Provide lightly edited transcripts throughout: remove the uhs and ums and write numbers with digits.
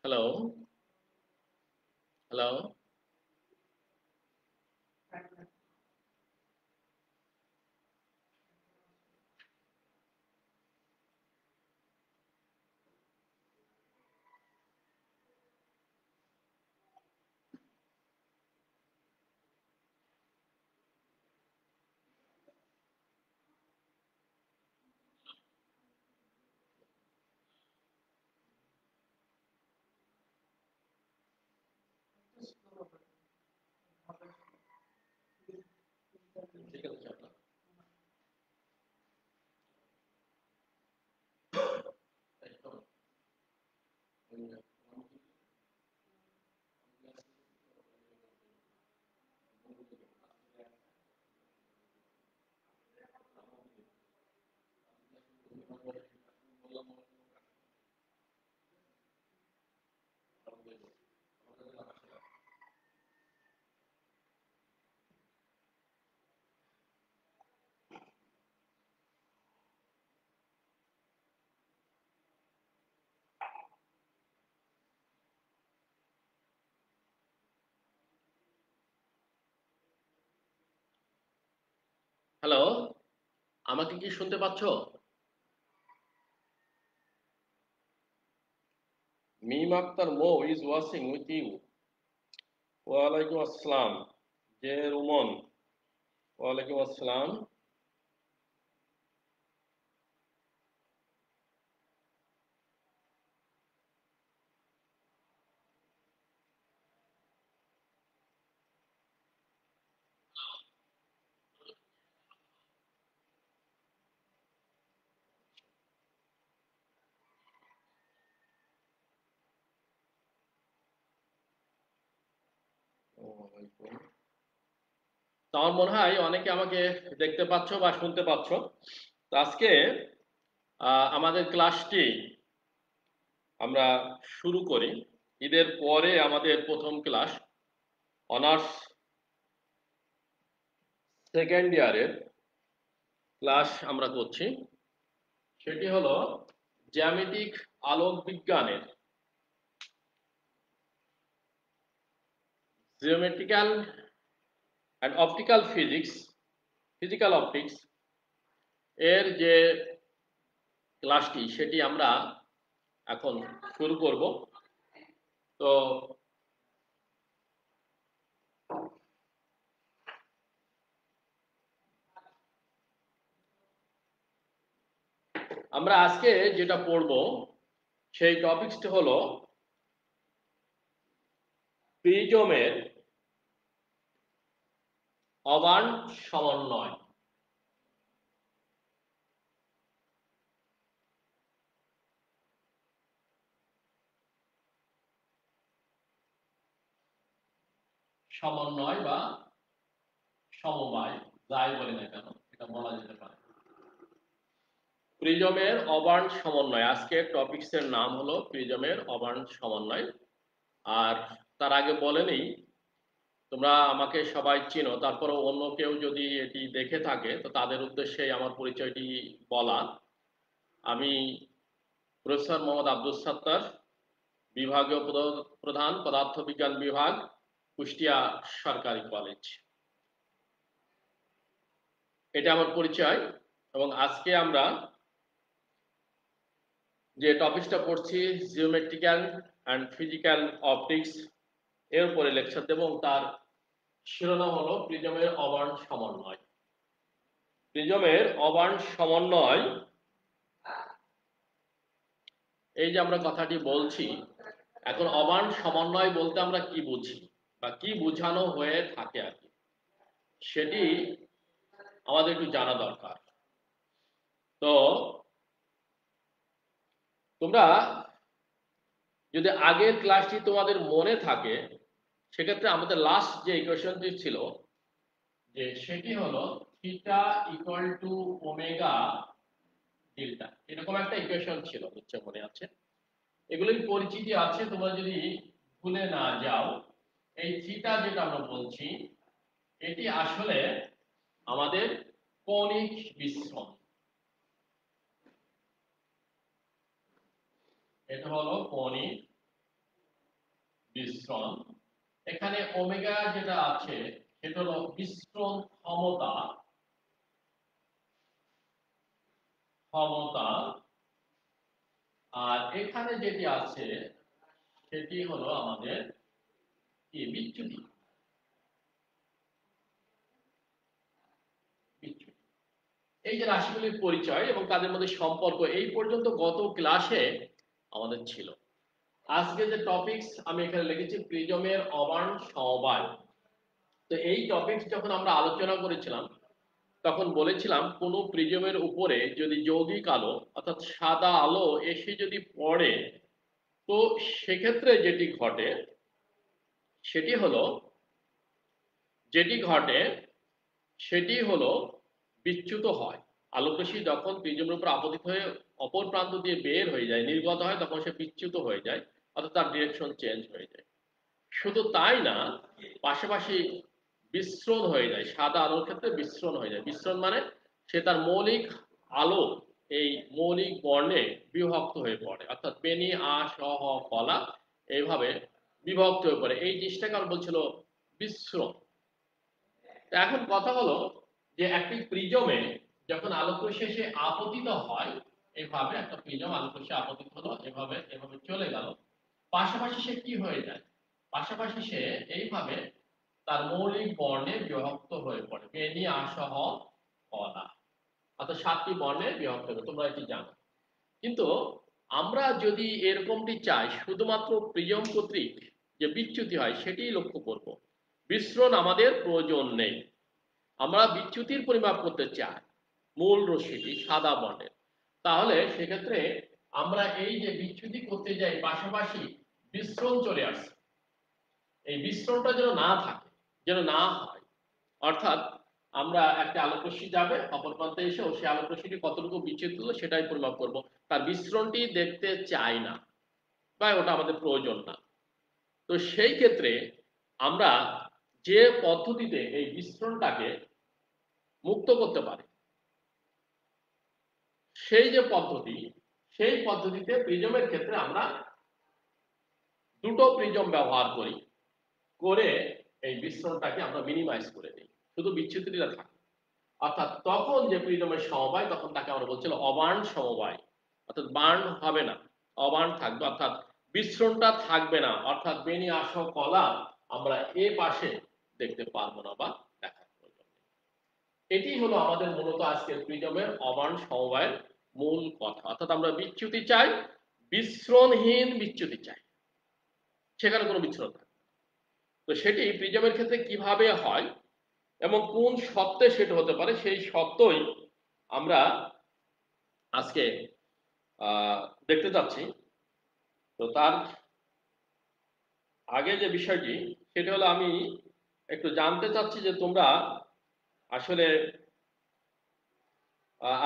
Hello, hello. ঠিক আছে আপনার। হ্যালো, আমাকে কি শুনতে পাচ্ছ? মিম আক্তার মো ইজ ওয়াচিং উইথ ইউ। ওয়ালাইকুম আসসালাম। জে রুমন, ওয়ালাইকুম আসসালাম। ওয়ালাইকুম। তো আমার মনে হয় অনেকে আমাকে দেখতে পাচ্ছ বা শুনতে পাচ্ছ। তো আজকে আমাদের ক্লাসটি আমরা শুরু করি। ঈদের পরে আমাদের প্রথম ক্লাস, অনার্স সেকেন্ড ইয়ারের ক্লাস আমরা করছি। সেটি হলো জ্যামিতিক আলোক বিজ্ঞানের geometrical and optical physics, physical optics এর যে ক্লাসটি সেটি আমরা এখন শুরু করব। তো আমরা আজকে যেটা পড়ব সেই টপিকসটি হলো প্রিজমের অবার্ন সমন্বয়। সমন্বয় বা সমবায়, যাই বলি না কেন এটা বলা যেতে পারে। প্রিজমের অবার্ন সমন্বয়, আজকের টপিকসের নাম হলো প্রিজমের অবার্ন সমন্বয়। আর তার আগে বলে নেই, তোমরা আমাকে সবাই চিনো, তারপরেও অন্য কেউ যদি এটি দেখে থাকে তো তাদের উদ্দেশ্যে আমার পরিচয়টি বলা। আমি প্রফেসর মোহাম্মদ আব্দুল সাত্তার, বিভাগীয় প্রধান পদার্থবিজ্ঞান বিভাগ, কুষ্টিয়া সরকারি কলেজ। এটা আমার পরিচয়। এবং আজকে আমরা যে টপিকসটা পড়ছি জিওমেট্রিক্যাল অ্যান্ড ফিজিক্যাল অপটিক্স এর উপরে লেকচার দেব এবং তার শিরোনাম হলো প্রিজমের অবার্ন সমন্বয়। প্রিজমের অবার্ন সমন্বয়, এই যে আমরা কথাটি বলছি, এখন অবার্ন সমন্বয় বলতে আমরা কি বুঝি বা কি বোঝানো হয়ে থাকে আর কি, সেটি আমাদের একটু জানা দরকার। তো তোমরা যদি আগের ক্লাসটি তোমাদের মনে থাকে, সেক্ষেত্রে আমাদের লাস্ট যে ইকুয়েশনটি ছিল যে সেটি হলো theta equal to omega delta, এরকম একটা ইকুয়েশন ছিল, নিশ্চয় মনে আছে। এগুলোর পরিচিতি আছে, তোমরা যদি ভুলে না যাও। এই থিটা যেটা আমরা বলছি এটি আসলে আমাদের কৌণিক বিস্মন, এটা হলো কৌণিক বিস্মন। এখানে ওমেগা যেটা আছে সেটা হলো বিস্মন ক্ষমতা, আর এখানে যেটি আছে সেটি হলো আমাদের কি বিচ্যুতি। এই যে রাশিগুলির পরিচয় এবং তাদের মধ্যে সম্পর্ক এই পর্যন্ত গত ক্লাসে আমাদের ছিল। আজকে যে টপিকস আমি এখানে লিখেছি প্রিজমের অবার্ণ সমবায়। তো এই টপিকস যখন আমরা আলোচনা করেছিলাম তখন বলেছিলাম কোন প্রিজমের উপরে যদি যৌগিক আলো অর্থাৎ সাদা আলো এসে যদি পড়ে তো সেক্ষেত্রে সেটি হলো সেটি হলো বিচ্যুত হয়। আলোকরশ্মি যখন প্রিজমের উপর আপতিত হয়ে অপর প্রান্ত দিয়ে বের হয়ে যায়, নির্গত হয়, তখন সে বিচ্যুত হয়ে যায়, অর্থাৎ তার ডিরেকশন চেঞ্জ হয়ে যায়। শুধু তাই না, পাশাপাশি বিস্মরণ হয়ে যায়, সাদা আলোর ক্ষেত্রে বিস্মরণ হয়ে যায়। বিস্মরণ মানে সে তার মৌলিক আলো এই মৌলিক বর্ণে বিভক্ত হয়ে পড়ে, অর্থাৎ পেনি আ সহ কলা এইভাবে বিভক্ত হয়ে পড়ে। এই জিনিসটাকে আর বলছিল বিস্মরণ। এখন কথা হলো যে একটি প্রিজমে যখন আলোকরশ্মি এসে আপতিত হয়, এইভাবে একটা প্রিজম আলোকরশ্মি আপতিত হলো, এভাবে এভাবে চলে গেল, পাশাপাশি সে কি হয়ে যায়, পাশাপাশি সে এইভাবে তার মৌলিক বর্ণে বিভক্ত হয়ে পড়ে, বেনি আসহ কলা, অর্থাৎ 7টি বর্ণে বিভক্ত হবে, তোমরা এটি জানো। কিন্তু আমরা যদি এরকমটি চাই শুধুমাত্র প্রিজম কর্তৃক যে বিচ্যুতি হয় সেটিই লক্ষ্য করব, বিস্মরণ আমাদের প্রয়োজন নেই। আমরা বিচ্যুতির পরিমাপ করতে চাই মূল রশ্মিটি সাদা বর্ণের, তাহলে সেক্ষেত্রে আমরা এই যে বিচ্যুতি করতে যাই পাশাপাশি বিস্মরণ চলে আসছে, এই বিস্মরণটা যেন না থাকে, যেন না হয়, অর্থাৎ আমরা একটা আলোকরশ্মি যাবে অপর প্রান্তে এসে ও সেই আলোকরশ্মিটি কতটুকু বিচ্যুত হলো সেটাই পরিমাপ করব, তার বিস্মরণটি দেখতে চাই না বা ওটা আমাদের প্রয়োজন না। তো সেই ক্ষেত্রে আমরা যে পদ্ধতিতে এই বিস্মরণটাকে মুক্ত করতে পারি সেই যে পদ্ধতি, সেই পদ্ধতিতে প্রিজমের ক্ষেত্রে আমরা দুটো প্রিজম ব্যবহার করে এই বিস্মরণটাকে আমরা মিনিমাইজ করে দিই, শুধু বিচ্যুতিটা থাকে। অর্থাৎ তখন যে প্রিজমের সমবায় তখন তাকে আমরা বলছিল অবার্ণ সমবায়, অর্থাৎ বার্ন হবে না, অবার্ণ থাকবে, অর্থাৎ বিস্মরণটা থাকবে না, অর্থাৎ বেনি আসহ কলা আমরা এ পাশে দেখতে পারবো না বা দেখার প্রয়োজন নেই। এটি হলো আমাদের মূলত আজকের প্রিজমের অবার্ণ সমবায়ের মূল কথা, অর্থাৎ আমরা বিচ্যুতি চাই, বিস্মরণহীন বিচ্যুতি চাই, সেখানে কোনো বিচ্ছুরণ থাকে। তো সেটি প্রিজমের ক্ষেত্রে কিভাবে হয় এবং কোন শর্তে সেটা হতে পারে সেই শর্তই আমরা আজকে দেখতে যাচ্ছি। তো তার আগে যে বিষয়টি সেটা হলো আমি একটু জানতে চাচ্ছি যে তোমরা আসলে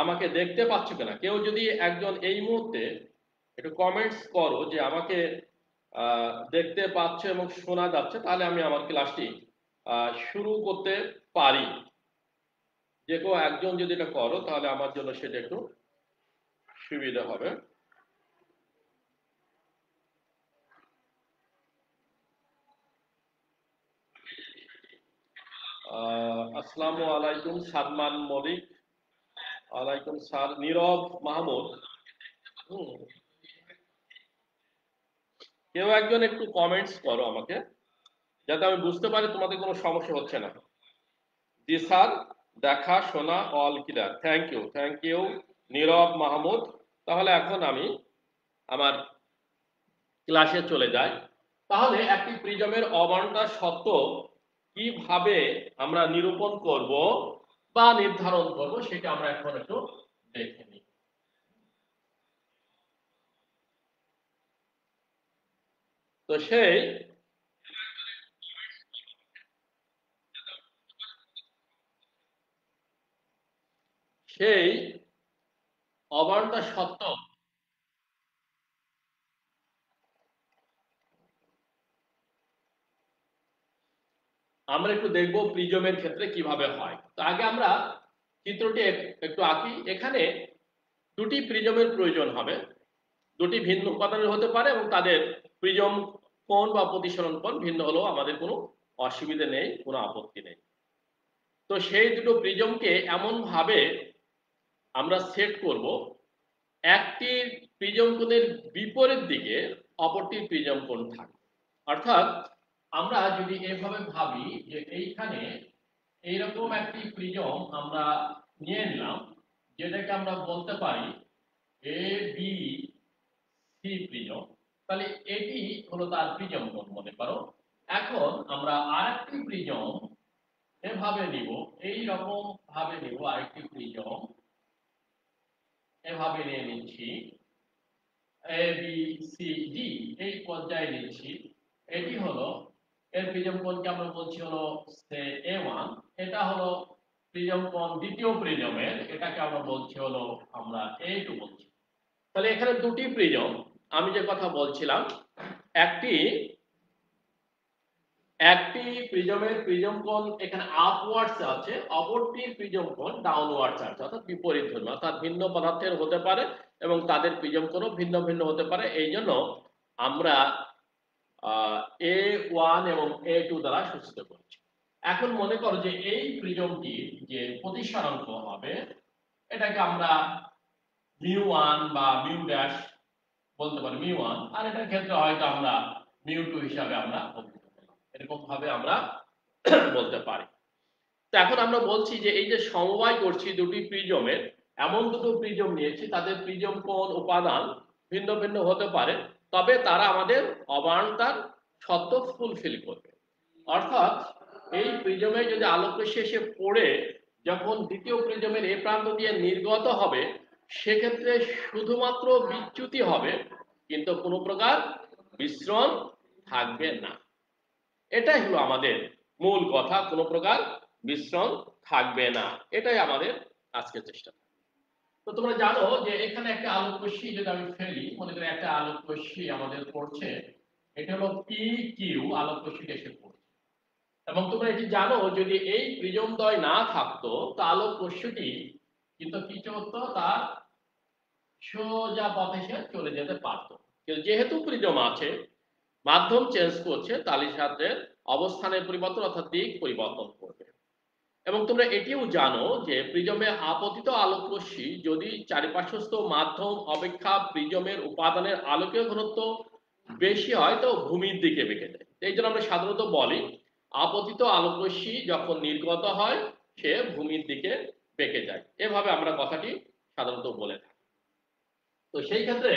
আমাকে দেখতে পাচ্ছ কিনা। কেউ যদি একজন এই মুহূর্তে একটু কমেন্টস করো যে আমাকে দেখতে পাচ্ছ এবং শোনা যাচ্ছে, তাহলে আমি আমার ক্লাসটি শুরু করতে পারি। যে কেউ একজন যদি এটা করো তাহলে আমার জন্য সেটা একটু সুবিধা হবে। আসসালামু আলাইকুম সাদমান মলিক, ওয়ালাইকুম স্যার নীরব মাহমুদ। কেউ একজন একটু কমেন্টস করো আমাকে যাতে আমি বুঝতে পারি তোমাদের কোনো সমস্যা হচ্ছে না। জি স্যার, দেখা শোনা অল ক্লিয়ার, থ্যাংক ইউ নীরব মাহমুদ। তাহলে এখন আমি আমার ক্লাসে চলে যাই। তাহলে একটি প্রিজমের অবার্ণতা সত্য কিভাবে আমরা নিরূপণ করব বা নির্ধারণ করব সেটা আমরা এখন একটু দেখে নিই। তো সেই অবার্ণতা সত্য আমরা একটু দেখব প্রিজমের ক্ষেত্রে কিভাবে হয়। তো আগে আমরা চিত্রটি একটু আঁকি। এখানে দুটি প্রিজমের প্রয়োজন হবে, দুটি ভিন্ন উপাদানের হতে পারে এবং তাদের প্রিজম কোণ বা প্রতিসরণ কোণ ভিন্ন হলেও আমাদের কোনো অসুবিধা নেই, কোনো আপত্তি নেই। তো সেই দুটো প্রিজমকে এমন ভাবে আমরা সেট করব, একটি প্রিজম কোণের বিপরীত দিকে অপরটির প্রিজম কোণ থাকবে। অর্থাৎ আমরা যদি এভাবে ভাবি যে এইখানে এইরকম একটি প্রিজম আমরা নিয়ে নিলাম, যেটাকে আমরা বলতে পারি এ বি সি প্রিজম, তাহলে এটি হলো তার প্রিজম কোণ মনে করো। এখন আমরা আরেকটি প্রিজম এভাবে নিব, এই রকম ভাবে নিব আরেকটি প্রিজম, এভাবে নিয়ে নিচ্ছি এ বি সি ডি, এই পর্যায়ে নিচ্ছি। এটি হলো এর প্রিজম কোণকে আমরা বলছি হলো সে A1, এটা হলো প্রিজম কোণ দ্বিতীয় প্রিজমের, এটাকে আমরা বলছি হলো আমরা A2 বলছি। তাহলে এখানে দুটি প্রিজম, আমি যে কথা বলছিলাম, একটি একটি প্রিজমের প্রিজম কোণ এখানে আপওয়ার্ডস আছে, অপরটির প্রিজম কোণ ডাউনওয়ার্ডস আছে, অর্থাৎ বিপরীতধর্মী, অর্থাৎ ভিন্ন পদার্থের হতে পারে এবং তাদের প্রিজম কোণও ভিন্ন ভিন্ন হতে পারে। এই জন্য আমরা A1 এবং A2 দ্বারা সূচিত করছি। এখন মনে করো যে এই প্রিজমটির যে প্রতিসরাঙ্ক হবে, এটাকে আমরা μ1 বা মিউ ড্যাশ বলতে পারি, μ1, আর এটার ক্ষেত্রে হয়তো আমরা μ2 হিসাবে আমরা এরকম ভাবে আমরা বলতে পারি। তো এখন আমরা বলছি যে এই যে সমবায় করছি দুটি প্রিজমের, এমন দুটো প্রিজম নিয়েছি, তাদের প্রিজম কোণ উপাদান ভিন্ন ভিন্ন হতে পারে, তবে তারা আমাদের অবান্তর শর্ত ফুলফিল করবে। অর্থাৎ এই প্রিজমে যদি আলোক রশ্মি এসে পড়ে যখন দ্বিতীয় প্রিজমের এ প্রান্ত দিয়ে নির্গত হবে, সেক্ষেত্রে শুধুমাত্র বিচ্যুতি হবে, কিন্তু কোনো প্রকার বিস্মরণ থাকবে না। এটাই হলো আমাদের মূল কথা, কোনো প্রকার বিস্মরণ থাকবে না, এটাই আমাদের আজকের চেষ্টা। তো তোমরা জানো যে এখানে একটা আলোক রশ্মি যদি আমি ফেলি, মনে করি একটা আলোক রশ্মি আমাদের পড়ছে, এটা হলো পি কিউ আলোক রশ্মি এসে পড়ছে, এবং তোমরা এটি জানো যদি এই প্রিজম দ্বয় না থাকতো তা আলোক রশ্মিটি কিন্তু কিছু হতো, তার সোজা পথে সে চলে যেতে পারতো। কিন্তু যেহেতু প্রিজম আছে, মাধ্যম চেঞ্জ করছে, তালির সাথে অবস্থানের পরিবর্তন অর্থাৎ দিক পরিবর্তন করবে। এবং তোমরা এটিও জানো যে প্রিজমে আপতিত আলোক রশ্মি যদি চারিপার্শ্বস্থ মাধ্যম অপেক্ষা প্রিজমের উপাদানের আলোকীয় ঘনত্ব বেশি হয় তো ভূমির দিকে বেঁকে যায়। এই জন্য আমরা সাধারণত বলি আপতিত আলোক রশ্মি যখন নির্গত হয় সে ভূমির দিকে বেঁকে যায়, এভাবে আমরা কথাটি সাধারণত বলে থাকি। তো সেই ক্ষেত্রে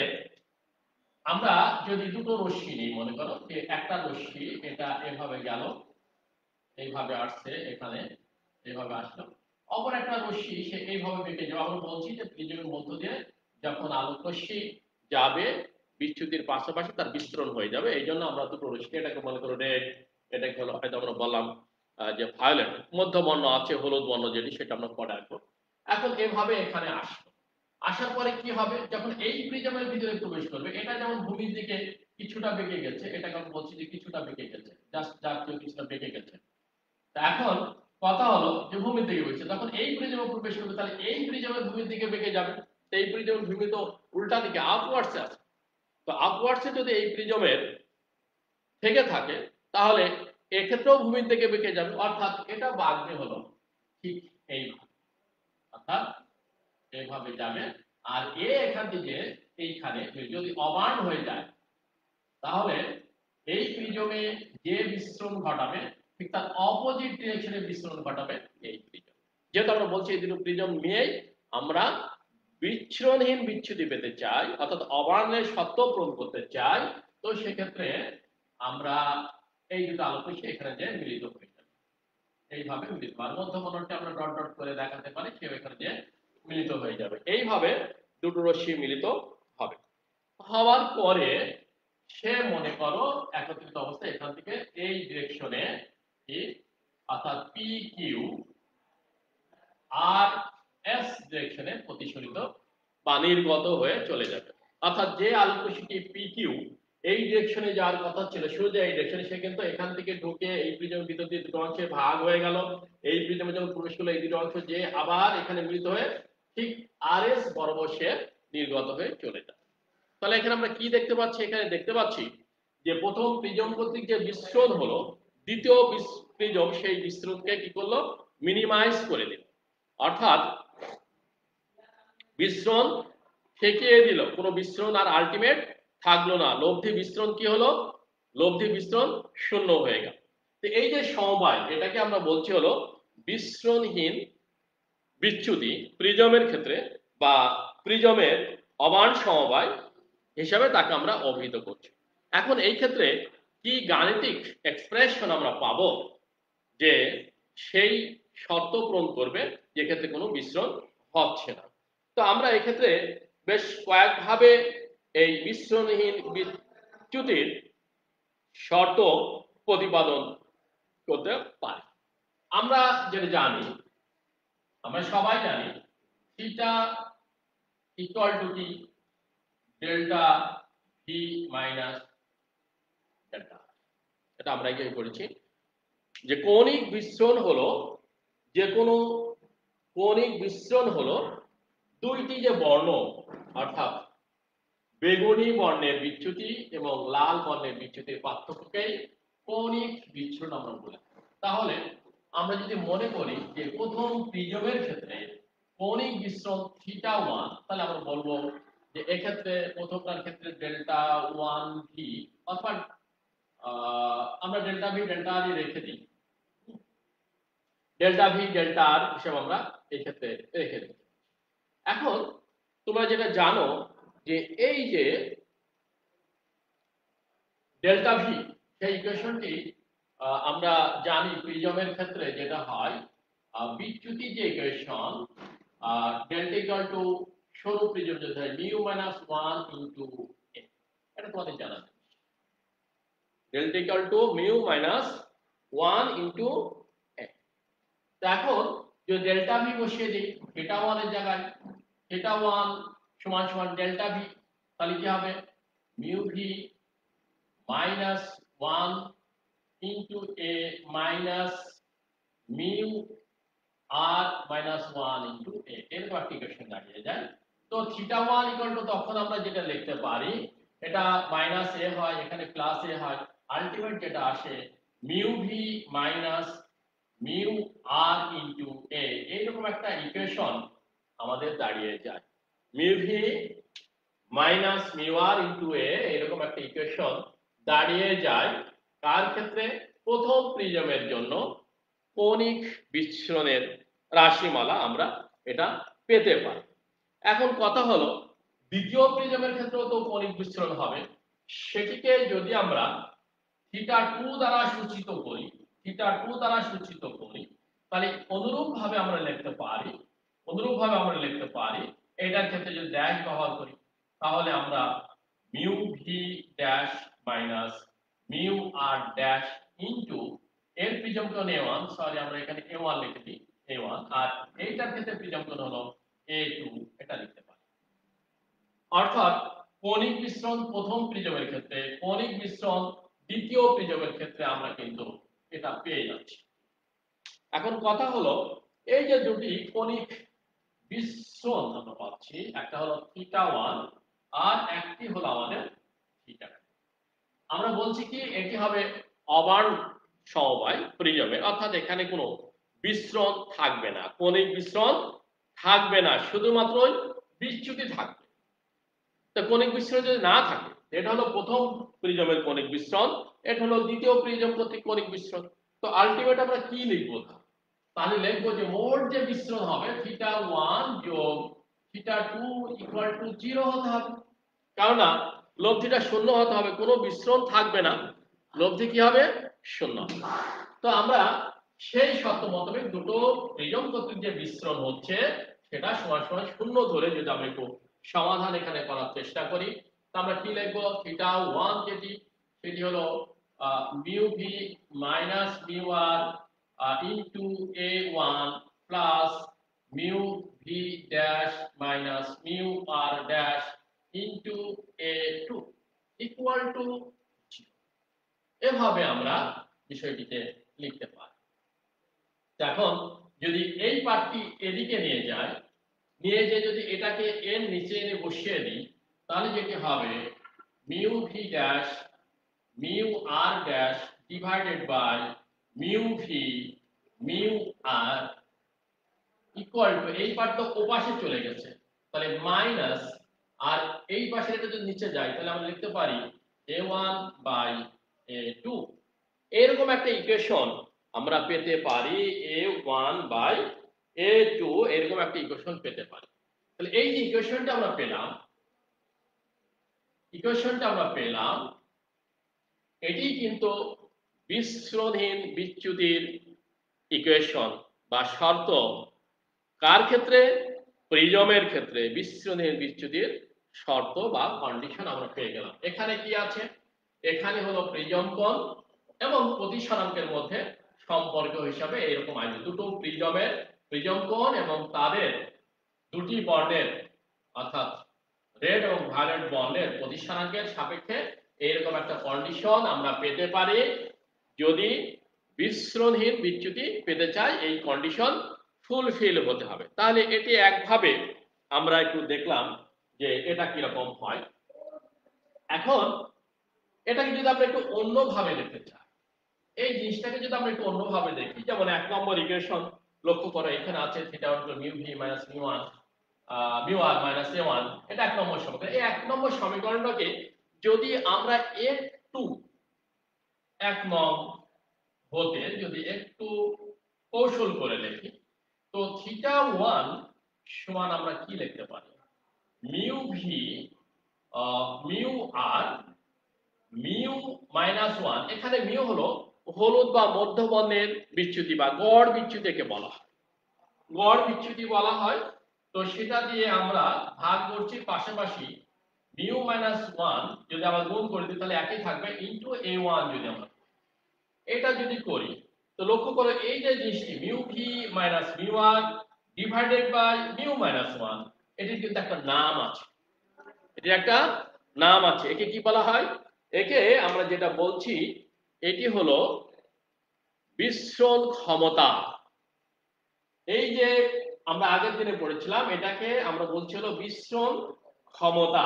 আমরা যদি দুটো রশ্মি নিই, মনে করো যে একটা রশ্মি এটা এভাবে গেল, এইভাবে আসছে, এখানে এইভাবে আসলো, অপর একটা রশ্মি সে এইভাবে বেঁকে যাবে। আমরা বলছি যে প্রিজমের মধ্য দিয়ে যখন আলোক রশ্মি যাবে, বিচ্যুতির পাশাপাশি তার বিস্তরণ হয়ে যাবে। এই জন্য আমরা দুটো রশ্মি, এটাকে মনে করো রেড, এটাকে হলো হয়তো আমরা বললাম যে ভায়োলেট, মধ্যবর্ণ আছে হলুদ বর্ণ যেটি, সেটা আমরা পরে আসবো। এখন এভাবে এখানে আসলো, আসার পরে কি হবে, যখন এই প্রিজমের ভিতরে প্রবেশ করবে, এটা যেমন ভূমির দিকে কিছুটা বেঁকে গেছে, এটাকে আমরা বলছি যে কিছুটা বেঁকে গেছে, জাস্ট জাতীয় কিছুটা বেঁকে গেছে। এখন কথা হলো যে ভূমির দিকে বেঁকেছে, যখন এই প্রিজমে প্রবেশ করবে তাহলে এই প্রিজমের ভূমির দিকে বেঁকে যাবে। এই প্রিজমের ভূমি তো উল্টা দিকে আপওয়ার্ডসে আছে, তো আপওয়ার্ডসে যদি এই প্রিজমের থেকে থাকে তাহলে এক্ষেত্রেও ভূমির দিকে বেঁকে যাবে, অর্থাৎ এটা বাঁকবে হলো ঠিক এইভাবে, অর্থাৎ এইভাবে যাবে। আর এ এখান থেকে এইখানে যদি অবার্ন হয়ে যায়, তাহলে এই প্রিজমে যে বিস্মরণ ঘটাবে ঠিক তার অপোজিট ডিরেকশনে বিস্মরণ ঘটাবে এই প্রিজম। যেহেতু আমরা বলছি এই দুটো প্রিজম নিয়েই আমরা বিচ্ছুরণহীন বিচ্যুতি পেতে চাই, অর্থাৎ অবার্ণের শর্ত পূরণ করতে চাই, তো সেক্ষেত্রে আমরা এই দুটো আলোক রশ্মি এখানে যে মিলিত হয়ে যাবে, এইভাবে মিলিত হয়। মধ্যবর্ণটা আমরা ডট ডট করে দেখাতে পারি, কেউ এখানে যে মিলিত হয়ে যাবে, এইভাবে দুটো রশ্মি মিলিত হবে। হওয়ার পরে সে মনে করো একত্রিত অবস্থায় এখান থেকে এই ডিরেকশনে, অর্থাৎ পি কিউ আর এস ডিরেকশনে প্রতিসরিত বা নির্গত হয়ে চলে যাবে। অর্থাৎ যে আলোক রশ্মিটি পি কিউ এই ডিরেকশনে যাওয়ার কথা ছিল, সোজা এই ডিরেকশনে, সে কিন্তু এখান থেকে ঢুকে এই প্রিজমের ভিতর দিয়ে দুটো অংশে ভাগ হয়ে গেল, এই প্রিজমে যখন প্রবেশ করলো এই দুটো অংশ যে আবার এখানে মিলিত হয়ে ঠিক আরএস বরাবর সে নির্গত হয়ে চলে যায়। তাহলে এখানে আমরা কি দেখতে পাচ্ছি? এখানে দেখতে পাচ্ছি যে প্রথম প্রিজম কর্তৃক যে বিস্ফোরণ হলো, দ্বিতীয় প্রিজম সেই বিস্ফোরণকে কি করলো? মিনিমাইজ করে দিল, অর্থাৎ বিস্ফোরণ ঠেকিয়ে দিল, কোনো বিস্ফোরণ আর আলটিমেট থাকলো না। লব্ধি বিস্ফোরণ কি হলো? লব্ধি বিস্ফোরণ শূন্য হয়ে গেল। তো এই যে সমবায়, এটাকে আমরা বলছি হলো বিস্ফোরণহীন বিচ্যুতি প্রিজমের ক্ষেত্রে, বা প্রিজমের অবান সমবায় হিসাবে তাকে আমরা অভিহিত করছি। এখন এই ক্ষেত্রে কি গাণিতিক এক্সপ্রেশন আমরা পাবো যে সেই শর্ত পূরণ করবে যে ক্ষেত্রে কোনো বিস্ফোরণ হচ্ছে না? তো আমরা এই ক্ষেত্রে বেশ কয়েকভাবে এই বিস্ফোরণহীন বিচ্যুতির শর্ত প্রতিপাদন করতে পারি। আমরা যেটা জানি, আমরা সবাই জানি থিটা ইকুয়াল টু কি? Delta V minus delta. এটা আমরা কি করেছি যে কৌণিক বিস্ফোরণ হলো, যে কোনো কৌণিক বিস্ফোরণ হলো দুইটি যে বর্ণ, অর্থাৎ বেগুনি বর্ণের বিচ্যুতি এবং লাল বর্ণের বিচ্যুতির পার্থক্যকেই কৌণিক বিচ্ছুরণ আমরা বলি। তাহলে আমরা যদি মনে করি যে প্রথম প্রিজমের ক্ষেত্রে কৌণিক বিস্ফোরণ থিটা 1, তাহলে আমরা বলবো যে এক্ষেত্রে প্রথমটার ক্ষেত্রে ডেল্টা 1 ভি, অর্থাৎ আমরা ডেল্টা ভি ডেল্টা আর রেখে দিই, ডেল্টা ভি ডেল্টা আর হিসেবে আমরা এই ক্ষেত্রে রেখে দিই। এখন তোমরা যেটা জানো যে এই যে ডেল্টা ভি, সেই ইকুয়েশনটি আমরা জানি প্রিজমের ক্ষেত্রে যেটা হয়, বিচ্যুতি যে ইকুয়েশন, ডেল্টা ইকুয়াল টু সরু প্রিজম যদি হয় মিউ মাইনাস 1 ইনটু এ, এটা তোমাদের জানা আছে। Delta equal to mu minus 1 into A. তো এখন যদি ডেল্টা ভি বসিয়ে দিই থিটা 1 এর জায়গায়, থিটা 1 সমান সমান ডেল্টা ভি, তাহলে কি হবে? Mu V minus 1 into a minus mu r minus 1 into a, এরকম একটা ইকুয়েশন দাঁড়িয়ে যায়। তো থিটা 1 ইকুয়াল টু, তখন আমরা যেটা লিখতে পারি, এটা মাইনাস a হয়, এখানে প্লাস a হয়, আলটিমেট যেটা আসে mu V minus mu r into a, এইরকম একটা ইকুয়েশন আমাদের দাঁড়িয়ে যায়। Mu V minus mu r into a, এরকম একটা ইকুয়েশন দাঁড়িয়ে যায় কার ক্ষেত্রে? প্রথম প্রিজমের জন্য কৌণিক বিচ্ছুরণের রাশিমালা আমরা এটা পেতে পারি। এখন কথা হলো দ্বিতীয় প্রিজমের ক্ষেত্রেও তো কৌণিক বিচ্ছুরণ হবে, সেটিকে যদি আমরা থিটা 2 দ্বারা সূচিত করি, থিটা 2 দ্বারা সূচিত করি, তাহলে অনুরূপভাবে আমরা লিখতে পারি, এটার ক্ষেত্রে যদি ড্যাশ ব্যবহার করি, তাহলে আমরা mu V dash minus mu আর ড্যাশ ইনটু এর প্রিজম কোণ a1, সরি আমরা এখানে a1 লিখে দিই, a1, আর এইটার ক্ষেত্রে প্রিজম কোণ হলো a2, এটা লিখতে পারি। অর্থাৎ কৌণিক বিস্ফোরণ প্রথম প্রিজমের ক্ষেত্রে, কৌণিক বিস্ফোরণ দ্বিতীয় প্রিজমের ক্ষেত্রে আমরা কিন্তু এটা পেয়ে যাচ্ছি। এখন কথা হলো এই যে দুটি কৌণিক বিস্ফোরণ আমরা পাচ্ছি, একটা হলো থিটা 1 আর একটি হলো আমাদের থিটা। আমরা বলছি কি এটি হবে অবার্ন সমবায় প্রিজমে, অর্থাৎ এখানে কোনো বিস্ফোরণ থাকবে না, কৌণিক বিস্ফোরণ থাকবে না, শুধুমাত্র বিচ্যুতি থাকবে। তো কৌণিক বিস্ফোরণ যদি না থাকে, এটা হলো প্রথম প্রিজমের কৌণিক বিস্ফোরণ, এটা হলো দ্বিতীয় প্রিজম কর্তৃক কৌণিক বিস্ফোরণ। তো আলটিমেট আমরা কি লিখবো? তাহলে লিখবো যে মোট যে বিস্ফোরণ হবে থিটা 1 যোগ থিটা 2 ইকুয়াল টু 0 হতে হবে, কারণ না লব্ধিটা শূন্য হতে হবে, কোনো বিস্ফোরণ থাকবে না, লব্ধি কি হবে? শূন্য। তো আমরা সেই শর্ত মোতাবেক দুটো প্রিজম কর্তৃক যে বিস্ফোরণ হচ্ছে সেটা সমান সমান শূন্য ধরে যদি আমরা একটু সমাধান এখানে করার চেষ্টা করি, তো আমরা কি লিখবো? থিটা 1 যেটি, সেটি হলো mu V minus mu r into a1 plus mu V dash minus mu R dash into a2। Equal to 0। এভাবে আমরা বিষয়টিতে লিখতে পারি। এখন যদি এই পার্টটি এদিকে নিয়ে যায়, নিয়ে যে যদি এটাকে এর নিচে এনে বসিয়ে দিই, তাহলে যেটি হবে mu V dash mu R dash divided by mu v mu r equal to, এই পার্ট তো ওপাশে চলে গেছে, তাহলে মাইনাস, আর এই পাশে এটা যদি নিচে যায় তাহলে আমরা লিখতে পারি a1 বাই a2। এরকম একটা ইকুয়েশন আমরা পেতে পারি a1 বাই a2, এরকম একটা ইকুয়েশন পেতে পারি। তাহলে এই যে ইকুয়েশনটা আমরা পেলাম, এটি কিন্তু বিচ্ছুরণহীন বিচ্যুতির ইকুয়েশন বা শর্ত। কার ক্ষেত্রে? প্রিজমের ক্ষেত্রে বিচ্ছুরণহীন বিচ্যুতির শর্ত বা কন্ডিশন আমরা পেয়ে গেলাম। এখানে কি আছে? এখানে হলো প্রিজম কোণ এবং প্রতিসরাঙ্কের মধ্যে সম্পর্ক হিসাবে এরকম আছে, দুটো প্রিজম কোণ এবং তাদের দুটি বর্ণের অর্থাৎ রেড এবং ভায়োলেট বর্ণের প্রতিসরাঙ্কের সাপেক্ষে এরকম একটা কন্ডিশন আমরা পেতে পারি। যদি বিচ্ছুরণহীন বিচ্যুতি পেতে চাই, এই কন্ডিশন ফুলফিল হতে হবে। তাহলে এটি একভাবে আমরা একটু দেখলাম যে এটা কিরকম হয়। এখন এটাকে যদি আমরা একটু অন্যভাবে দেখতে চাই, এই জিনিসটাকে যদি আমরা একটু অন্যভাবে দেখি, যেমন 1 নম্বর ইকুয়েশন লক্ষ্য করো, এখানে আছে theta equal mu V minus mu R mu R minus a1, এটা 1 নম্বর সমীকরণ। এই 1 নম্বর সমীকরণটাকে যদি আমরা একটু 1 নং হতে যদি একটু কৌশল করে লিখি, তো θ1 সমান আমরা কি লিখতে পারি? Mu v mu R mu minus 1। এখানে মিউ হলো হলুদ বা মধ্যবর্ণের বিচ্যুতি বা গড় বিচ্যুতিকে বলা হয়, গড় বিচ্যুতি বলা হয়। তো সেটা দিয়ে আমরা ভাগ করছি, পাশাপাশি মিউ মাইনাস 1 যদি আমরা গুণ করে দিই তাহলে একই থাকবে, ইনটু a1 যদি আমরা এটা যদি করি, তো লক্ষ্য করো এই যে জিনিসটি mu V minus mu r divided by mu minus 1, এটির কিন্তু একটা নাম আছে, একে কি বলা হয়? একে আমরা যেটা বলছি এটি হলো বিস্মরণ ক্ষমতা। এই যে আমরা আগের দিনে পড়েছিলাম, এটাকে আমরা বলছি হলো বিস্মরণ ক্ষমতা।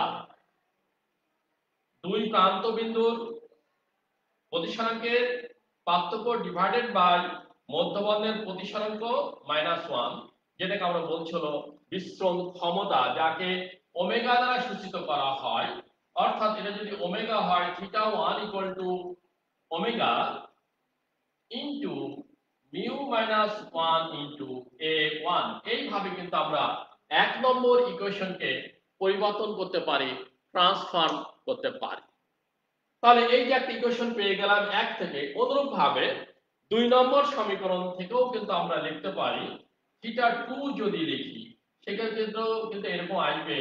দুই প্রান্ত বিন্দুর প্রতিসরাঙ্কের পার্থক্য ডিভাইডেড বাই মধ্যবর্ণের প্রতিসরাঙ্ক মাইনাস 1, যেটাকে আমরা বলছি হলো বিস্মরণ ক্ষমতা, যাকে ওমেগা দ্বারা সূচিত করা হয়। অর্থাৎ এটা যদি ওমেগা হয়, θ1 equal to omega into mu minus 1 into a1। এইভাবে কিন্তু আমরা 1 নম্বর ইকুয়েশনকে পরিবর্তন করতে পারি, ট্রান্সফর্ম করতে পারি। তাহলে এই যে একটা ইকুয়েশন পেয়ে গেলাম 1 থেকে, অনুরূপভাবে 2 নম্বর সমীকরণ থেকেও কিন্তু আমরা লিখতে পারি। θ2 যদি লিখি সেক্ষেত্রেও কিন্তু এরকম আসবে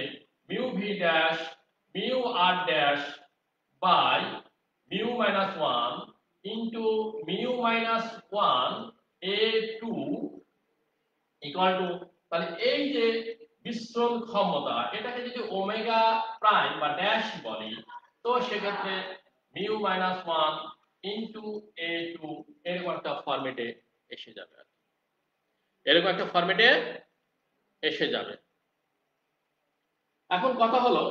mu V dash mu R dash by mu minus 1 into mu minus 1 a2 equal to, তাহলে এই যে বিস্মরণ ক্ষমতা, এটাকে যদি ওমেগা প্রাইম বা ড্যাশ বলি, তো সেক্ষেত্রে মিউ মাইনাস 1 ইনটু a2 এরকম একটা ফরম্যাটে এসে যাবে, এখন কথা হলো,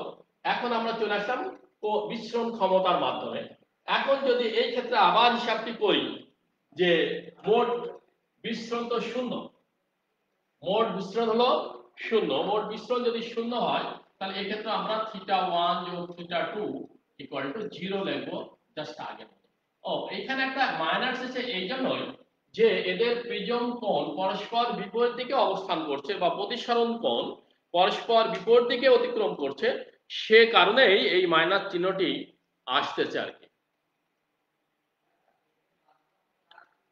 এখন আমরা চলে আসলাম বিস্মরণ ক্ষমতার মাধ্যমে। এখন যদি এই ক্ষেত্রে আবার হিসাবটি করি যে মোট বিস্মরণ তো শূন্য, মোট বিস্মরণ হলো শূন্য, মোট বিস্মরণ যদি শূন্য হয় তাহলে এই ক্ষেত্রে আমরা θ1 যোগ θ2 ইকুয়াল টু 0 লিখবো, জাস্ট আগে। ও এখানে একটা মাইনাস আছে এই জন্যই যে এদের প্রিজম কোণ পরস্পর বিপরীত দিকে অবস্থান করছে বা প্রতিসরণ কোণ পরস্পর বিপরীত দিকে অতিক্রম করছে, সে কারণেই এই মাইনাস চিহ্নটি আসতেছে আর কি।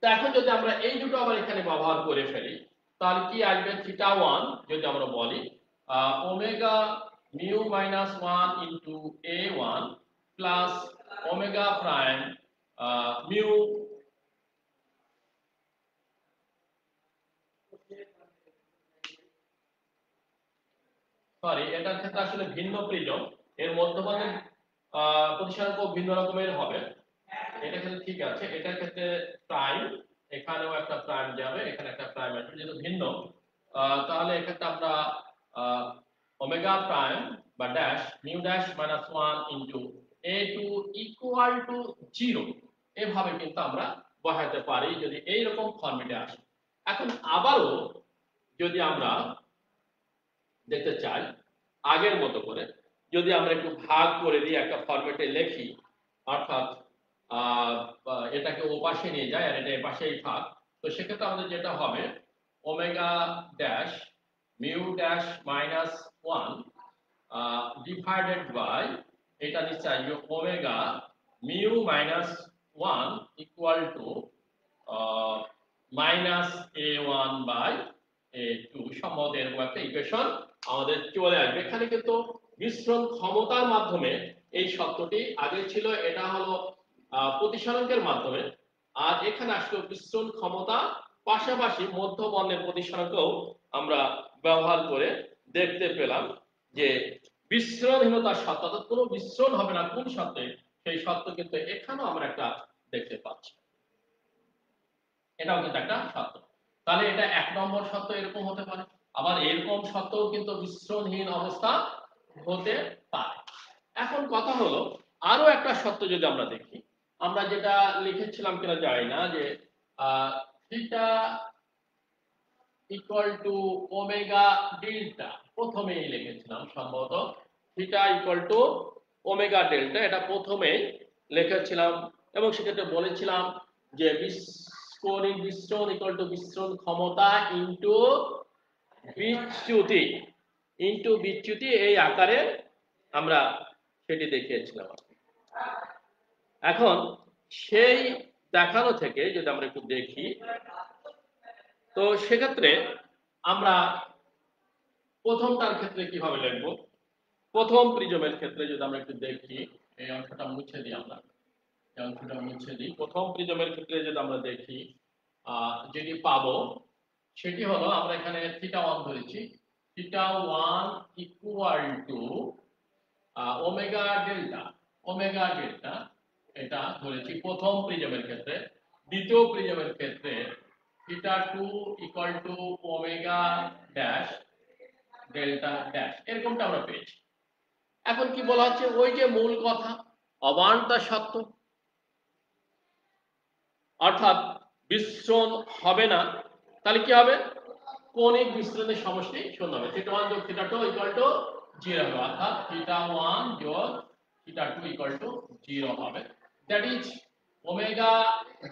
তো এখন যদি আমরা এই দুটো আবার এখানে ব্যবহার করে ফেলি তাহলে কি আসবে? θ1 যদি আমরা বলি omega mu minus 1 into a1 plus omega prime mu, sorry এটার ক্ষেত্রে আসলে ভিন্ন প্রিজম, এর মধ্যবর্ণের প্রতিসরাঙ্ক ভিন্ন রকমের হবে। এটা ক্ষেত্রে ঠিক আছে, এটার ক্ষেত্রে প্রাইম, এখানেও একটা প্রাইম যাবে, এখানে একটা প্রাইম আসবে, যেহেতু ভিন্ন তাহলে এক্ষেত্রে আমরা ওমেগা প্রাইম বা dash mu dash minus 1 into a2 equal to 0 এভাবে কিন্তু আমরা বসাতে পারি যদি এই রকম ফরম্যাটে আসে। এখন আবারও যদি আমরা দেখতে চাই আগের মতো করে, যদি আমরা একটু ভাগ করে দিই, একটা ফরম্যাটে লিখি, অর্থাৎ এটাকে ও পাশে নিয়ে যায় আর এটা এ পাশেই ভাগ, তো সেক্ষেত্রে আমাদের যেটা হবে omega dash mu dash minus 1 divided by এটা নিচে আসবে omega mu minus 1 equal to minus a1 by a2 সম্ভবত এরকম একটা ইকুয়েশন আমাদের চলে আসবে। এখানে কিন্তু মিশ্রণ ক্ষমতার মাধ্যমে এই শর্তটি আগে ছিল, এটা হলো প্রতিসরাঙ্কের মাধ্যমে, আর এখানে আসলে মিশ্রণ ক্ষমতা পাশাপাশি মধ্যবর্ণের প্রতিসরাঙ্কও আমরা ব্যবহার করে দেখতে পেলাম যে বিস্মরণহীনতার শর্ত, অর্থাৎ কোনো মিশ্রণ হবে না কোন শর্তে, সেই শর্ত কিন্তু এখানেও আমরা একটা দেখতে পাচ্ছি। এটাও কিন্তু একটা শর্ত। তাহলে এটা এক নম্বর শর্ত এরকম হতে পারে, আবার এরকম শর্তও কিন্তু মিশ্রণহীন অবস্থা হতে পারে। এখন কথা হলো আরো একটা শর্ত যদি আমরা দেখি, আমরা যেটা লিখেছিলাম কিনা জানি না, যে theta equal to omega delta, প্রথমেই লিখেছিলাম সম্ভবত theta equal to omega delta, এটা প্রথমেই লিখেছিলাম এবং সেক্ষেত্রে বলেছিলাম যে কৌণিক বিস্মরণ ইকুয়াল টু বিস্মরণ ক্ষমতা ইনটু বিচ্যুতি, এই আকারে আমরা সেটি দেখিয়েছিলাম। এখন সেই দেখানো থেকে যদি আমরা একটু দেখি, তো সেক্ষেত্রে আমরা প্রথমটার ক্ষেত্রে কিভাবে লিখব, প্রথম প্রিজমের ক্ষেত্রে যদি আমরা একটু দেখি, এই অংশটা মুছে দিই, আমরা এই অংশটা মুছে দিই। প্রথম প্রিজমের ক্ষেত্রে যদি আমরা দেখি, যেটি পাবো সেটি হলো, আমরা এখানে থিটা 1 ধরেছি, theta 1 equal to omega delta, এটা ধরেছি প্রথম প্রিজমের ক্ষেত্রে। দ্বিতীয় প্রিজমের ক্ষেত্রে theta 2 equal to omega dash delta dash, এরকমটা আমরা পেয়েছি। এখন কি বলা হচ্ছে, ওই যে মূল কথা অবান্তর সত্য, অর্থাৎ বিস্মরণ হবে না, তাহলে কি হবে, কৌণিক বিস্মরণের সমষ্টি শূন্য হবে, থিটা 1 যোগ থিটা 2 ইকুয়াল টু 0 হবে, অর্থাৎ থিটা 1 যোগ থিটা 2 ইকুয়াল টু 0 হবে। That is omega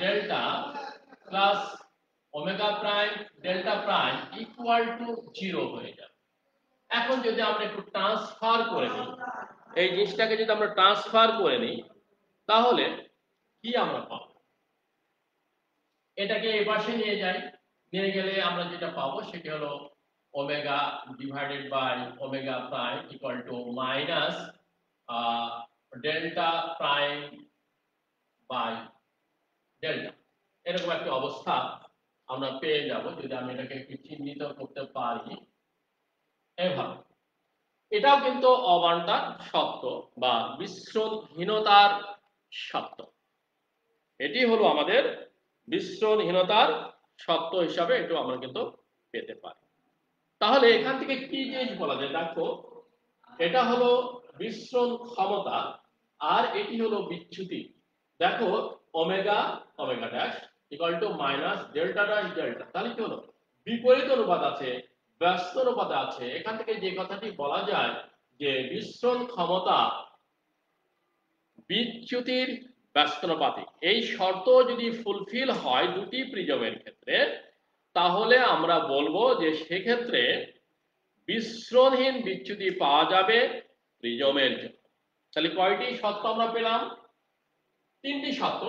delta plus omega prime delta prime equal to 0 হয়ে যাবে। এখন যদি আমরা একটু ট্রান্সফার করে নিই, এই জিনিসটাকে যদি আমরা ট্রান্সফার করে নিই, তাহলে কি আমরা পাবো, এটাকে এই পাশে নিয়ে যাই, নিয়ে গেলে আমরা যেটা পাবো সেটি হলো omega divided by omega prime equal to minus delta prime by delta, এরকম একটা অবস্থা আমরা পেয়ে যাব যদি আমি এটাকে একটু চিহ্নিত করতে পারি এভাবে। এটাও কিন্তু অবান্তর সত্য বা বিস্মরণহীনতার সত্য, এটি হলো আমাদের বিস্মরণহীনতার সত্য হিসাবে একটু আমরা কিন্তু পেতে পারি। তাহলে এখান থেকে কি জিনিস বলা যায়, দেখো এটা হলো বিস্মরণ ক্ষমতা আর এটি হলো বিচ্যুতি। দেখো omega omega dash equal to minus delta dash delta, তাহলে কি হলো বিপরীত অনুপাত আছে, ব্যস্ত অনুপাত আছে। এখান থেকে যে কথাটি বলা যায় যে বিস্মরণ ক্ষমতা বিচ্যুতির ব্যস্তানুপাতিক, এই শর্ত যদি ফুলফিল হয় দুটি প্রিজমের ক্ষেত্রে, তাহলে আমরা বলবো যে সেক্ষেত্রে বিস্মরণহীন বিচ্যুতি পাওয়া যাবে প্রিজমের জন্য। তাহলে কয়টি শর্ত আমরা পেলাম, তিনটি শর্ত।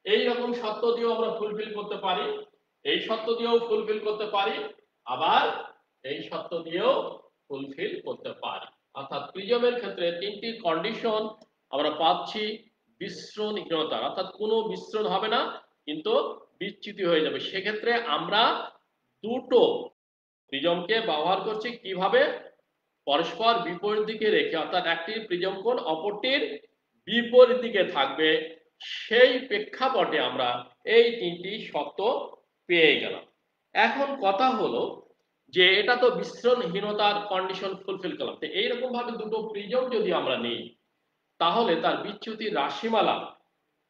এই রকম শর্ত দিয়েও আমরা ফুলফিল করতে পারি, এই শর্ত দিয়েও ফুলফিল করতে পারি, আবার এই শর্ত দিয়েও ফুলফিল করতে পারি, অর্থাৎ প্রিজমের ক্ষেত্রে তিনটি কন্ডিশন আমরা পাচ্ছি বিস্মরণহীনতা, অর্থাৎ কোনো বিস্মরণ হবে না কিন্তু বিচ্যুতি হয়ে যাবে। সেক্ষেত্রে আমরা দুটো প্রিজমকে ব্যবহার করছি কিভাবে, পরস্পর বিপরীত দিকে রেখে, অর্থাৎ একটি প্রিজম কোণ অপরটির বিপরীত দিকে থাকবে, সেই প্রেক্ষাপটে আমরা এই তিনটি শর্ত পেয়ে গেলাম। এখন কথা হলো যে এটা তো বিচ্ছুরণহীনতার কন্ডিশন ফুলফিল করলাম, তো এইরকম ভাবে দুটো প্রিজম যদি আমরা নিই, তাহলে তার বিচ্যুতির রাশিমালা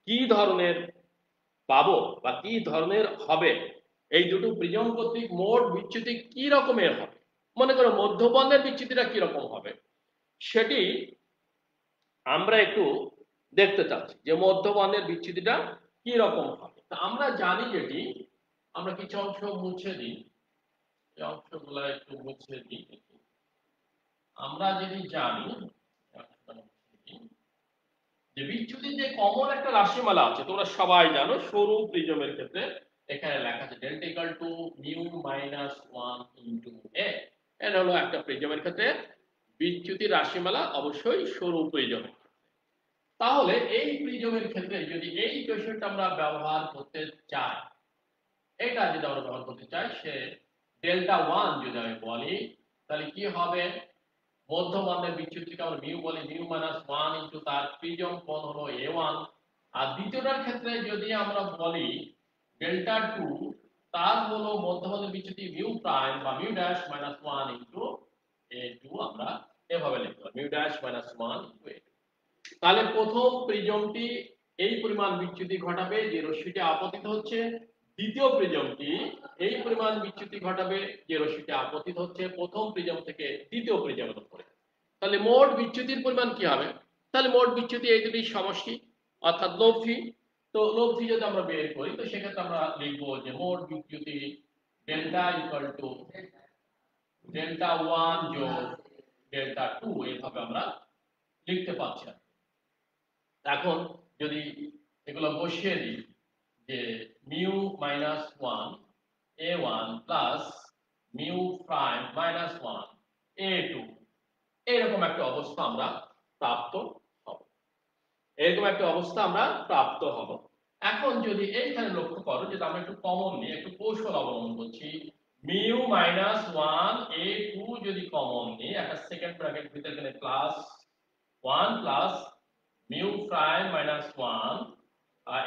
কি ধরনের পাবো বা কি ধরনের হবে, এই দুটো প্রিজম কর্তৃক মোট বিচ্যুতি কি রকমের হবে, মনে করো মধ্যবর্ণের বিচ্যুতিটা কি রকম হবে, সেটি আমরা একটু দেখতে চাচ্ছি যে মধ্যবর্ণের বিচ্যুতিটা কি রকম হবে। তা আমরা জানি যেটি, আমরা কিছু অংশ মুছে দিই, এই অংশগুলো একটু মুছে দিই। আমরা যদি জানি যে বিচ্যুতির যে কমন একটা রাশিমালা আছে, তোমরা সবাই জানো সরু প্রিজমের ক্ষেত্রে এখানে লেখা আছে delta equal to mu minus 1 into A. এটা হলো একটা প্রিজমের ক্ষেত্রে বিচ্যুতির রাশিমালা, অবশ্যই সরু প্রিজমের। তাহলে এই প্রিজমের ক্ষেত্রে যদি এই ইকুয়েশনটা আমরা ব্যবহার করতে চাই, এটা যদি আমরা ব্যবহার করতে চাই, সে ডেল্টা 1 যদি আমি বলি, তাহলে কি হবে, মধ্যবর্ণের বিচ্যুতিকে আমরা মিউ বলি, মিউ মাইনাস 1 ইনটু তার প্রিজম কোণ হলো a1। আর দ্বিতীয়টার ক্ষেত্রে যদি আমরা বলি ডেল্টা 2, তার হলো মধ্যবর্ণের বিচ্যুতি মিউ প্রাইম বা mu dash minus 1 into a2। আমরা এভাবে লিখব mu dash minus 1 into a2। তাহলে প্রথম প্রিজমটি এই পরিমাণ বিচ্যুতি ঘটাবে যে রশ্মিটি আপতিত হচ্ছে, দ্বিতীয় প্রিজমটি এই পরিমাণ বিচ্যুতি ঘটাবে যে রশ্মিটি আপতিত হচ্ছে প্রথম প্রিজম থেকে দ্বিতীয় প্রিজমের উপরে। তাহলে মোট বিচ্যুতির পরিমাণ কি হবে, তাহলে মোট বিচ্যুতি এই দুটির সমষ্টি অর্থাৎ লব্ধি। তো লব্ধি যদি আমরা বের করি, তো সেক্ষেত্রে আমরা লিখব যে মোট বিচ্যুতি ডেল্টা ইকুয়াল টু ডেল্টা 1 যোগ ডেল্টা 2, এইভাবে আমরা লিখতে পাচ্ছি। এখন যদি এগুলো বসিয়ে দিই যে mu minus 1 a1 plus mu prime minus 1 a2, এরকম একটা অবস্থা আমরা প্রাপ্ত হব, এরকম একটা অবস্থা আমরা প্রাপ্ত হব। এখন যদি এইখানে লক্ষ্য করো যে আমরা একটু কমন নিই, একটু কৌশল অবলম্বন করছি, মিউ মাইনাস 1 a2 যদি কমন নিই, একটা সেকেন্ড ব্র্যাকেট ভিতরে এখানে plus 1 plus mu prime minus 1,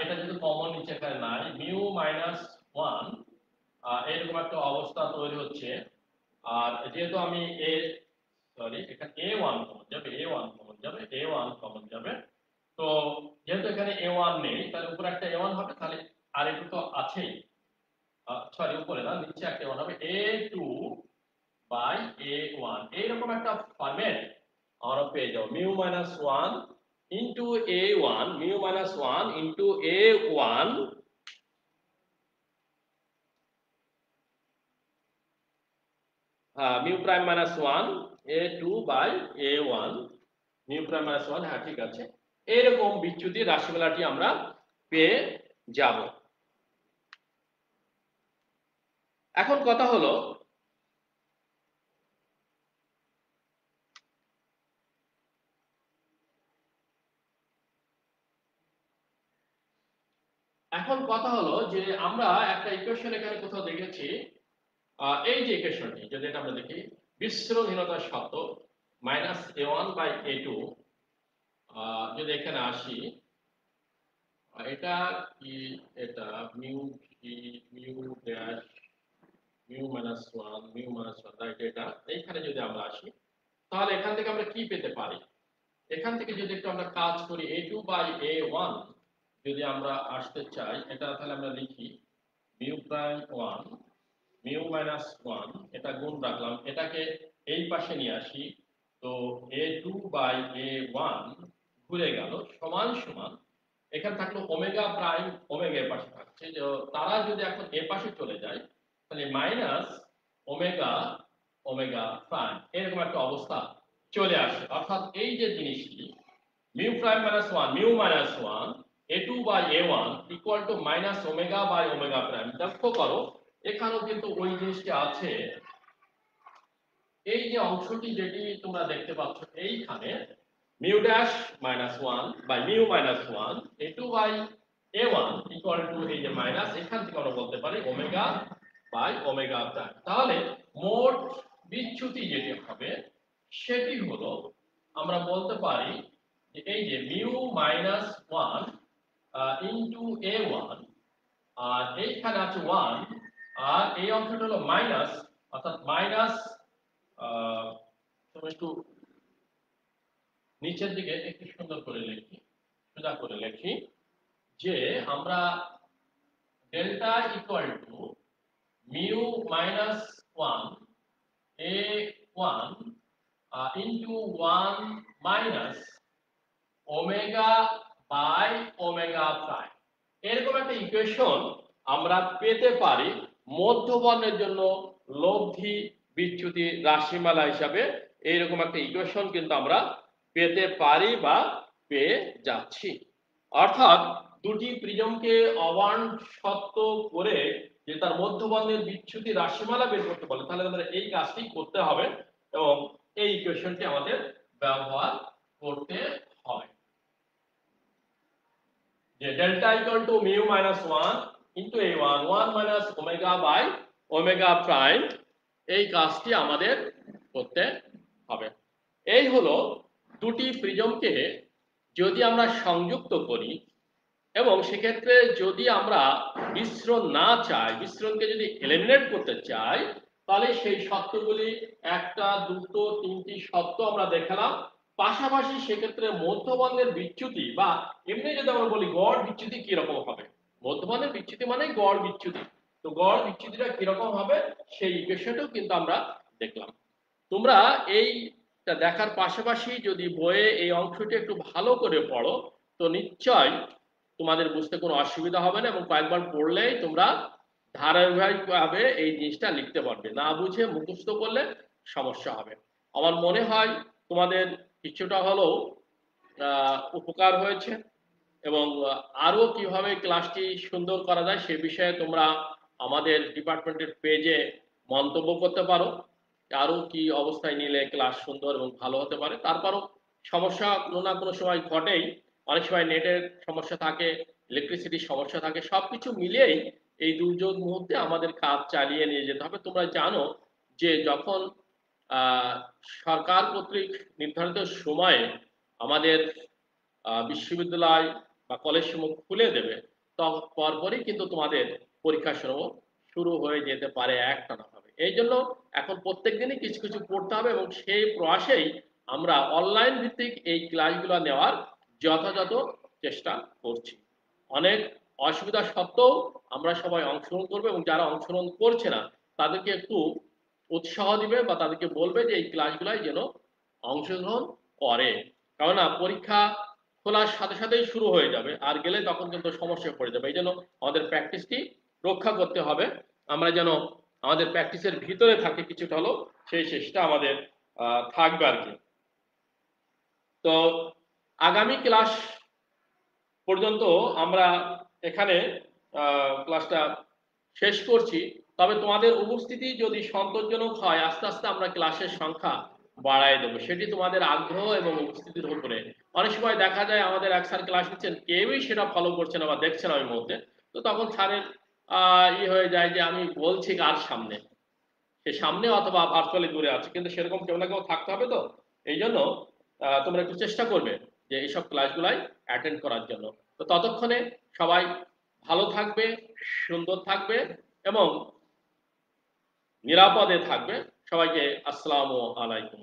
এটা যদি কমন নিচে এখানে নাই, মিউ মাইনাস 1, এরকম একটা অবস্থা তৈরি হচ্ছে। আর যেহেতু আমি এখানে a1 কমন যাবে, a1 কমন যাবে, a1 কমন যাবে, তো যেহেতু এখানে a1 নেই, তাহলে উপরে একটা a1 হবে, তাহলে আর একটু তো আছেই, সরি উপরে না নিচে একটা a1 হবে, a2 বাই a1, এইরকম একটা ফরম্যাট আমরা পেয়ে যাবো। Mu minus 1 into a1, mu minus 1 into a1 mu prime minus 1 a2 by a1 mu prime minus 1, হ্যাঁ ঠিক আছে, এইরকম বিচ্যুতি রাশিমালাটি আমরা পেয়ে যাব। এখন কথা হলো যে আমরা একটা ইকুয়েশন এখানে কোথাও দেখেছি, এই যে ইকুয়েশনটি যদি এটা আমরা দেখি, বিচ্ছুরণহীনতার শর্ত মাইনাস a1 বাই a2, যদি এখানে আসি, এটা কি, এটা mu v mu dash mu minus 1 mu minus 1, right, এটা এইখানে যদি আমরা আসি, তাহলে এখান থেকে আমরা কি পেতে পারি, এখান থেকে যদি একটু আমরা কাজ করি a2 বাই a1 যদি আমরা আসতে চাই, এটা তাহলে আমরা লিখি মিউ প্রাইম 1 মিউ মাইনাস 1, এটা গুণ রাখলাম, এটাকে এই পাশে নিয়ে আসি, তো a2 বাই a1 ঘুরে গেল সমান সমান, এখানে থাকলো ওমেগা প্রাইম, ওমেগা এর পাশে থাকছে, যে তারা যদি এখন এ পাশে চলে যায়, তাহলে মাইনাস ওমেগা ওমেগা প্রাইম, এরকম একটা অবস্থা চলে আসে। অর্থাৎ এই যে জিনিসটি mu prime minus 1 mu minus 1 a2 by a1 equal to minus omega by omega prime. লক্ষ্য করো এখানেও কিন্তু ওই জিনিসটি আছে, এই যে অংশটি যেটি তোমরা দেখতে পাচ্ছ এইখানে mu dash minus 1 by mu minus 1 a2 by a1 equal to এই যে মাইনাস, এখান থেকে আমরা বলতে পারি ওমেগা বাই ওমেগা প্রাইম। তাহলে মোট বিচ্যুতি যেটি হবে সেটি হলো আমরা বলতে পারি যে এই যে mu minus one into a one, আর এইখানে আছে ওয়ান, আর এই অংশটা হলো মাইনাস, অর্থাৎ মাইনাস একটু নিচের দিকে একটু সুন্দর করে লিখি, সোজা করে লিখি যে আমরা delta equal to mu minus one a one into one minus omega by omega prime, এরকম একটা ইকুয়েশন আমরা পেতে পারি মধ্যবর্ণের জন্য লব্ধি বিচ্যুতি রাশিমালা হিসাবে। এইরকম একটা ইকুয়েশন কিন্তু আমরা পেতে পারি বা পেয়ে যাচ্ছি। অর্থাৎ দুটি প্রিজমকে অবান সত্য করে যে তার মধ্যবর্ণের বিচ্যুতি রাশিমালা বের করতে বলে, তাহলে আমাদের এই কাজটি করতে হবে এবং এই ইকুয়েশনটি আমাদের ব্যবহার করতে হবে। যে delta equal to mu minus one into a one, one minus omega by omega prime, এই কাজটি আমাদের করতে হবে। এই হলো দুটি প্রিজমকে যদি আমরা সংযুক্ত করি এবং সেক্ষেত্রে যদি আমরা বিস্মরণ না চাই, বিস্মরণকে যদি এলিমিনেট করতে চাই, তাহলে সেই সত্যগুলি একটা দুটো তিনটি সত্য আমরা দেখালাম। পাশাপাশি সেক্ষেত্রে মধ্যবর্ণের বিচ্যুতি বা এমনি যদি আমরা বলি গড় বিচ্যুতি কি রকম হবে, মধ্যবর্ণের বিচ্যুতি মানে গড় বিচ্যুতি, তো গড় বিচ্যুতিটা কিরকম হবে সেই ইকুয়েশনটাও কিন্তু আমরা দেখলাম। তোমরা এইটা দেখার পাশাপাশি যদি বইয়ে এই অংশটি একটু ভালো করে পড়ো তো নিশ্চয় তোমাদের বুঝতে কোনো অসুবিধা হবে না এবং কয়েকবার পড়লেই তোমরা ধারাবাহিকভাবে এই জিনিসটা লিখতে পারবে। না বুঝে মুখস্থ করলে সমস্যা হবে। আমার মনে হয় তোমাদের কিছুটা হলেও উপকার হয়েছে এবং আরো কিভাবে ক্লাসটি সুন্দর করা যায় সে বিষয়ে তোমরা আমাদের ডিপার্টমেন্টের পেজে মন্তব্য করতে পারো, আরো কি অবস্থায় নিলে ক্লাস সুন্দর এবং ভালো হতে পারে। তারপরও সমস্যা কোনো না কোনো সময় ঘটেই, অনেক সময় নেটের সমস্যা থাকে, ইলেকট্রিসিটির সমস্যা থাকে, সবকিছু মিলিয়েই এই দুর্যোগ মুহূর্তে আমাদের কাজ চালিয়ে নিয়ে যেতে হবে। তোমরা জানো যে যখন সরকার কর্তৃক নির্ধারিত সময়ে আমাদের বিশ্ববিদ্যালয় বা কলেজ সমূহ খুলে দেবে, পরপরই কিন্তু তোমাদের পরীক্ষা সমূহ শুরু হয়ে যেতে পারে একটানা ভাবে। এই জন্য এখন প্রত্যেক দিনই কিছু কিছু পড়তে হবে এবং সেই প্রয়াসেই আমরা অনলাইন ভিত্তিক এই ক্লাসগুলো নেওয়ার যথাযথ চেষ্টা করছি। অনেক অসুবিধা সত্ত্বেও আমরা সবাই অংশগ্রহণ করবো এবং যারা অংশগ্রহণ করছে না তাদেরকে একটু উৎসাহ দিবে বা তাদেরকে বলবে যে এই ক্লাসগুলাই যেন অংশগ্রহণ করে, কেননা পরীক্ষা খোলার সাথে সাথেই শুরু হয়ে যাবে, আর গেলে তখন কিন্তু সমস্যায় পড়ে যাবে। এই জন্য আমাদের প্র্যাকটিসটি রক্ষা করতে হবে, আমরা যেন আমাদের প্র্যাকটিসের ভিতরে থাকে কিছুটা হলেও সেই চেষ্টা আমাদের থাকবে আর কি। তো আগামী ক্লাস পর্যন্ত আমরা এখানে ক্লাসটা শেষ করছি। তবে তোমাদের উপস্থিতি যদি সন্তোষজনক হয় আস্তে আস্তে আমরা ক্লাসের সংখ্যা বাড়াই দেবো, সেটি তোমাদের আগ্রহ এবং উপস্থিতির উপরে। অনেক সময় দেখা যায় আমাদের এক স্যার ক্লাস নিচ্ছেন, কেউই সেটা ফলো করছে না বা দেখছে না ওই মুহূর্তে, তো তখন স্যারের হয়ে যায় যে আমি বলছি কার সামনে, সে সামনে অথবা ভার্চুয়ালি দূরে আছে, কিন্তু সেরকম কেউ না কেউ থাকতে হবে। তো এই জন্য তোমরা একটু চেষ্টা করবে যে এইসব ক্লাসগুলাই অ্যাটেন্ড করার জন্য। তো ততক্ষণে সবাই ভালো থাকবে, সুন্দর থাকবে এবং নিরাপদে থাকবে। সবাইকে আসসালামু আলাইকুম।